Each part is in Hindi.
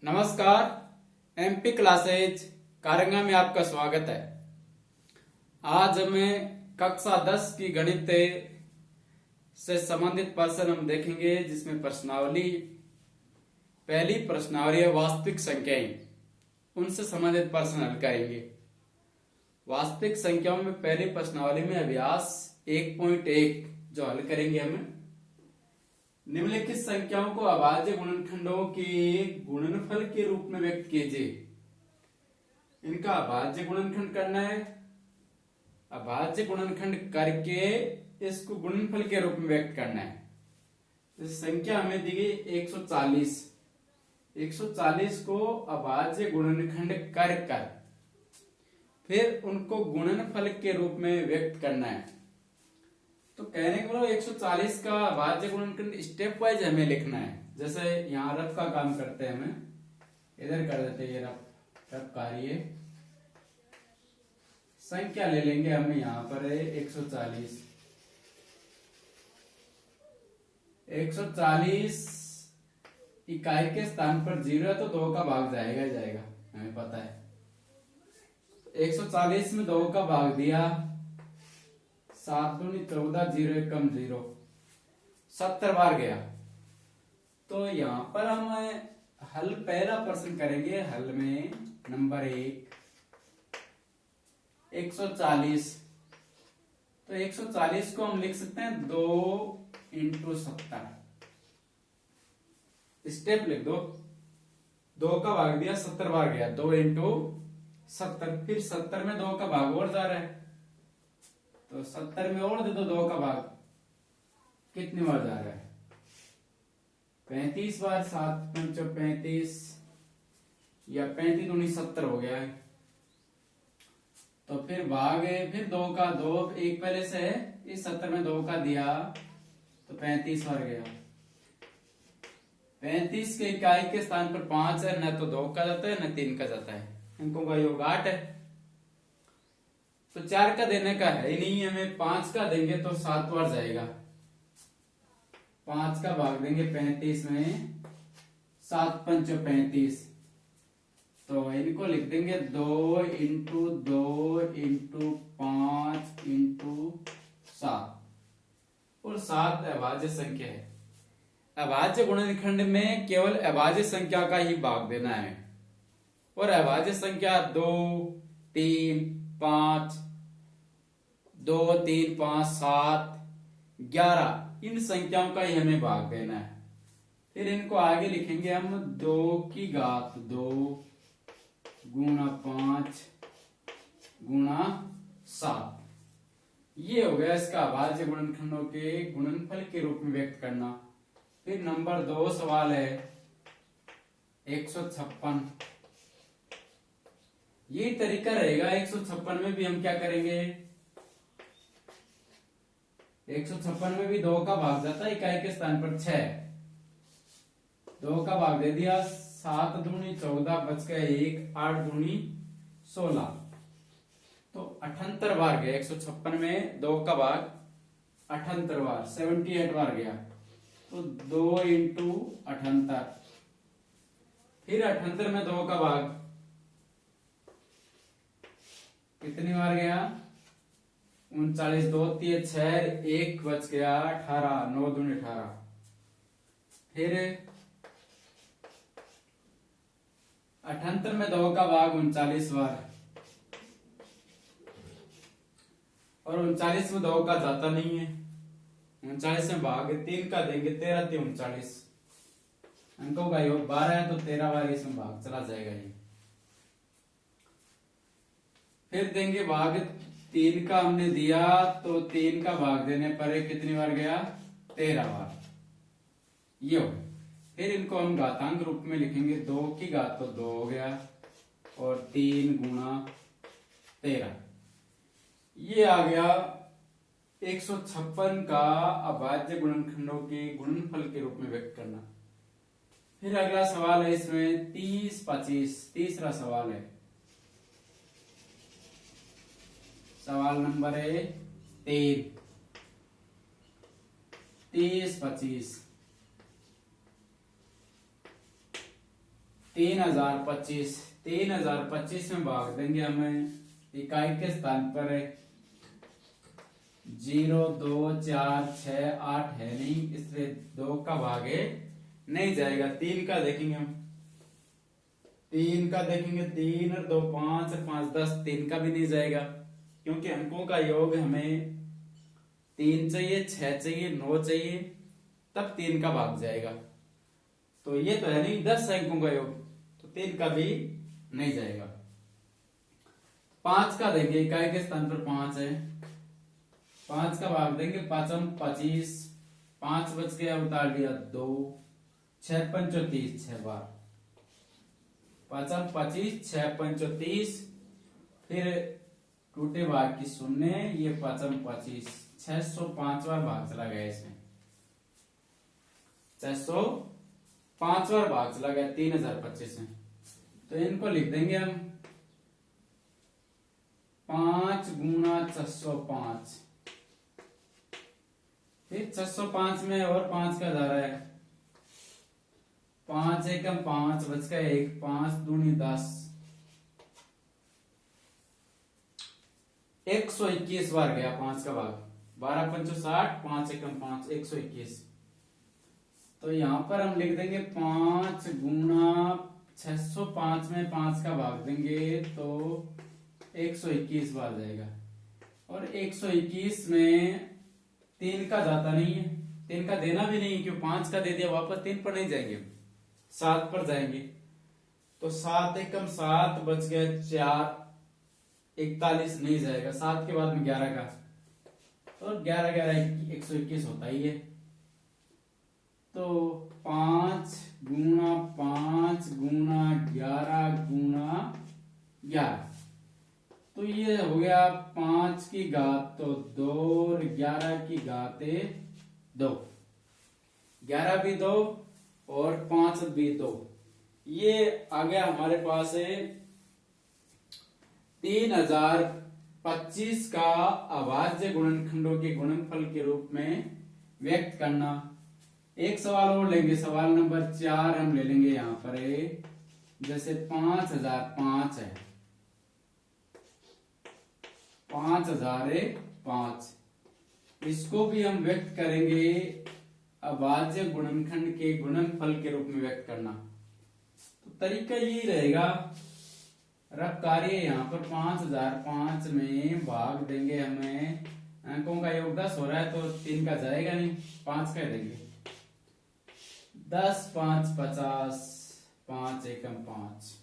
नमस्कार। एमपी क्लासेज कारंगा में आपका स्वागत है। आज हमें कक्षा 10 की गणित से संबंधित प्रश्न हम देखेंगे, जिसमें प्रश्नावली पहली प्रश्नावली है वास्तविक संख्याएं, उनसे संबंधित प्रश्न हल करेंगे। वास्तविक संख्याओं में पहली प्रश्नावली में अभ्यास 1.1 जो हल करेंगे हमें, निम्नलिखित संख्याओं को अभाज्य गुणनखंडों के गुणनफल के रूप में व्यक्त कीजिए। इनका अभाज्य गुणनखंड करना है। अभाज्य गुणनखंड करके इसको गुणनफल के रूप में व्यक्त करना है। इस संख्या हमें दी गई 140। 140 को अभाज्य गुणनखंड कर फिर उनको गुणनफल के रूप में व्यक्त करना है। तो कहने का मतलब 140 का अभाज्य गुणनखंड स्टेप वाइज हमें लिखना है। जैसे यहाँ रफ का काम करते हैं, हमें इधर कर देते हैं, ये रफ कार्य संख्या ले लेंगे हम। यहाँ पर है 140। 140 इकाई के स्थान पर 0 है तो 2 का भाग जाएगा ही जाएगा, हमें पता है। 140 में 2 का भाग दिया, 7 दूनी 14, 0 एकम 0, 70 बार गया। तो यहां पर हम हल पहला प्रश्न करेंगे। हल में नंबर 1 140। तो 140 को हम लिख सकते हैं 2 इंटू 70। स्टेप लिख दो। 2 का भाग दिया, 70 बार गया, 2 इंटू 70। फिर 70 में 2 का भाग और जा रहा है, तो 70 में और दे दो 2 का भाग। कितनी बार जा रहा है? 35 बार। 7 पंचो 35 या 35 दूनी 70 हो गया है। तो फिर भाग है, फिर 2 का 2 एक पहले से है, इस 70 में 2 का दिया तो 35 बार गया। 35 के इकाई के स्थान पर 5 है, न तो 2 का जाता है न 3 का जाता है। अंकों का योग 8 है, तो 4 का देने का है ही नहीं हमें। 5 का देंगे तो 7 बार जाएगा। 5 का भाग देंगे 35 में, 7 पंचो 35। तो इनको लिख देंगे 2 इंटू 2 इंटू 5 इंटू 7। और 7 अभाज्य संख्या है। अभाज्य गुणनखंड में केवल अभाज्य संख्या का ही भाग देना है। और अभाज्य संख्या 2, 3, 5, 2, 3, 5, 7, 11 इन संख्याओं का ही हमें भाग देना है। फिर इनको आगे लिखेंगे हम 2 की घात 2 गुणा 5 गुणा 7। ये हो गया इसका अभाज्य गुणनखंडों के गुणनफल के रूप में व्यक्त करना। फिर नंबर 2 सवाल है 156। ये तरीका रहेगा। 156 में भी हम क्या करेंगे? 156 में भी 2 का भाग जाता है इकाई के स्थान पर 6। 2 का भाग दे दिया, 7 दूनी 14 बच गया 1, 8 दूनी 16, तो 78 बार गया। 156 में 2 का भाग 78 बार, 78 बार गया। तो 2 इंटू 78। फिर 78 में 2 का भाग कितनी बार गया? 39, 2 3 6, 1 बच गया 18, 9 दूनी 18। फिर 78 में 2 का भाग 39 बार, और 39 में 2 का जाता नहीं है। 39 में भाग 3 का देंगे, 13 3 39। अंकों का योग 12 है, तो 13 बार इसमें भाग चला जाएगा ये। फिर देंगे भाग 3 का हमने दिया, तो 3 का भाग देने पर कितनी बार गया? 13 बार। ये हो। फिर इनको हम घातांक रूप में लिखेंगे। 2 की घात तो 2 हो गया, और 3 गुणा 13। ये आ गया 156 का अभाज्य गुणनखंडों के गुणनफल के रूप में व्यक्त करना। फिर अगला सवाल है इसमें 30 25। तीसरा सवाल है, सवाल नंबर है 3। 30 25। 3025 3025 में भाग देंगे हमें इकाई के स्थान पर 0 2 4 6 8 है नहीं, इसलिए 2 का भागे नहीं जाएगा। 3 का देखेंगे हम, 3 का देखेंगे, 3 और 2 5 और 5 10, 3 का भी नहीं जाएगा क्योंकि अंकों का योग हमें 3 चाहिए, 6 चाहिए, 9 चाहिए, तब 3 का भाग जाएगा। तो ये तो है नहीं 10 अंकों का योग, तो 3 का भी नहीं जाएगा। 5 का देंगे, इकाई के स्थान पर 5 है, 5 का भाग देंगे 5 25, 5 बच गया, उतार दिया 2, 6 5 30, 6 बार 5 25, 6 5 30, फिर टूटे भाग की 0, ये 5 25, 605 बार भाग चला गया इसमें, 605 बार भाग चला गया 3025 में। तो इनको लिख देंगे हम 5 गुना 605, फिर 605 में और 5 का धारा है, 5 एकम 5 बच गया 1, 5 दूनी 10, 121 बार गया 5 का भाग, 12 पंचो 60, 5 एकम 5 121। तो यहां पर हम लिख देंगे 5 गुना 605 में 5 का भाग देंगे तो 121 बार जाएगा, और 121 में 3 का जाता नहीं है, 3 का देना भी नहीं, क्यों 5 का दे दिया वापस 3 पर नहीं जाएंगे, 7 पर जाएंगे। तो 7 एकम 7 बच गया 4, 41 नहीं जाएगा, 7 के बाद में 11 का, तो 11 11 121 होता ही है। तो 5 गुना 5 गुना 11 गुना 11, तो ये हो गया 5 की घात तो 2 और 11 की घात 2, 11 भी 2 और 5 भी 2, ये आ गया हमारे पास है 3025 का अभाज्य गुणनखंडों के गुणनफल के रूप में व्यक्त करना। एक सवाल और लेंगे, सवाल नंबर 4 हम ले लेंगे यहां पर है, जैसे 5005 है, 5005, इसको भी हम व्यक्त करेंगे अभाज्य गुणनखंड के गुणनफल के रूप में व्यक्त करना। तो तरीका यही रहेगा, रफ कार्य यहाँ पर 5005 में भाग देंगे हमें, अंकों का योग 10 हो रहा है तो 3 का जाएगा नहीं, 5 का देंगे, 10 5 50, 5 एकम 5,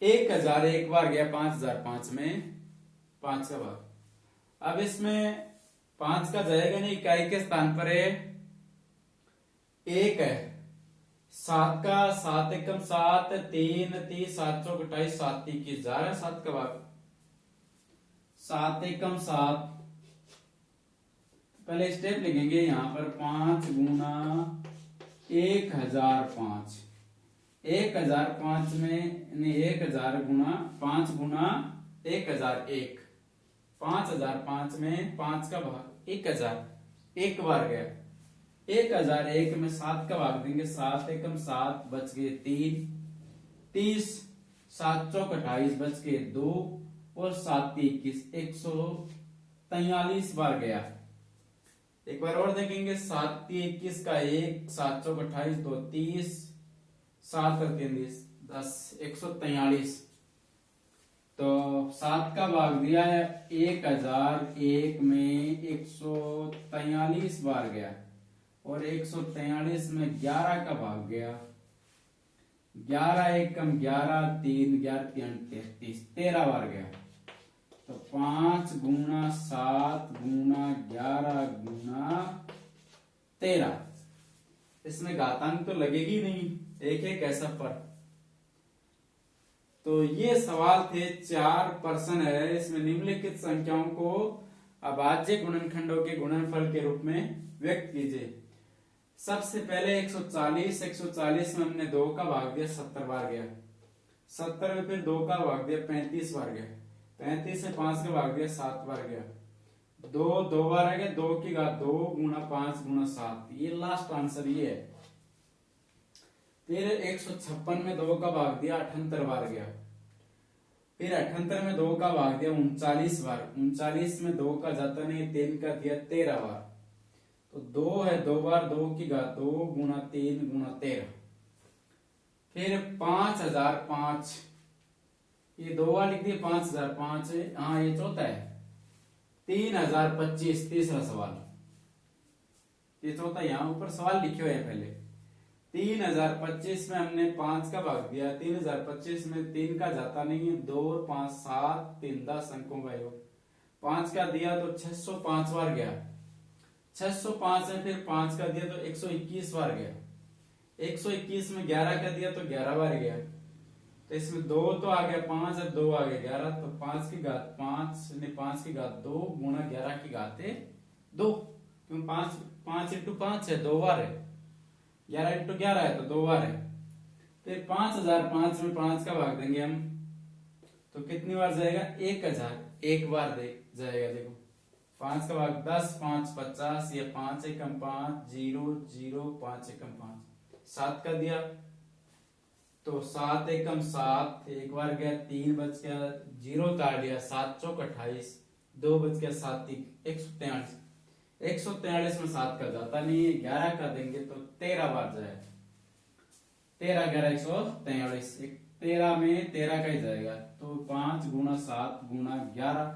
1000 एक बार गया 5005 में 5 का भाग। अब इसमें 5 का जाएगा नहीं, इकाई के स्थान पर है 1 है, 7 का 7 एकम 7, 3 30, 7 चौक 28, 7 3 21, 7 का भाग 7 एकम 7। पहले स्टेप लिखेंगे यहाँ पर 5 गुना 1005, 1005 में 1000 गुना 5 गुना 1001, 5005 में 5 का भाग 1000, एक बार गया, 1001 में 7 का भाग देंगे, 7 एकम 7 बच गए 3, 30, 7 चौक 28 बच गए 2, और 7 3 21, 143 बार गया। एक बार और देखेंगे, 7 3 21 का 1, 7 चौक 28, 2 30, 7 और 3 10, 143। तो 7 का भाग दिया है 1001 में 143 बार गया, और 143 में 11 का भाग गया, 11 एकम 11, 3 11 3 33, 13 बार गया। तो 5 गुना 7 गुना 11 गुना 13, इसमें घातांक तो लगेगी नहीं, एक एक ऐसा पर। तो ये सवाल थे 4 प्रश्न है, इसमें निम्नलिखित संख्याओं को अभाज्य गुणनखंडों के गुणनफल के रूप में व्यक्त कीजिए। सबसे पहले 140, 140 में हमने 2 का भाग दिया 70 बार गया, 70 में फिर 2 का भाग दिया 35 बार गया, 35 में 5 का भाग दिया 7 बार गया, 2 बार आ गया, 2 की घात 2 गुना 5 गुना 7, ये लास्ट आंसर ये है। फिर 156 में 2 का भाग दिया 78 बार गया। फिर 78 में 2 का भाग दिया 39 बार। 39 में 2 का जाता नहीं, 3 का दिया 13 बार। तो 2 है 2 बार, 2 की घात 2 गुना 3 गुना 13। फिर 5005, ये 2 बार लिख दिए 5005। हाँ ये चौथा है। 3025 तीसरा सवाल, ये चौथा यहाँ ऊपर सवाल लिखे हुए हैं पहले। 3025 में हमने 5 का भाग दिया। 3025 में 3 का जाता नहीं है, 2 और 5 7, 3 10 अंकों का योग। 5 का दिया तो 605 बार गया। 605 में फिर 5 का दिया तो 121 बार गया। 121 में 11 का दिया तो 11 बार गया। तो इसमें 2 तो आ गया 5 और 2 आ गया 11। तो 5 की घात 5 ने 5 की घात 2 गुना 11 की घात 2, क्यों 5 इंटू 5 है, 2 बार है। 11 इंटू 11 है तो 2 बार है। फिर 5005 में 5 का भाग देंगे हम तो कितनी बार जाएगा, 1000 एक बार जाएगा। देखो 5 का भाग 10, 5 50, ये 5 एकम 5 0 0 5 एकम 5। 7 का दिया तो 7 एकम 7, एक बार गया, 3 बच गया, 0 काट दिया, 7 चौक 28, 2 बच गया, 7 3 143। 143 में 7 का जाता नहीं है, 11 का देंगे तो 13 बार जाए। 13 11 143, 13 में 13 का ही जाएगा। तो 5 गुना 7 गुना 11,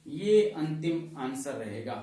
ये अंतिम आंसर रहेगा।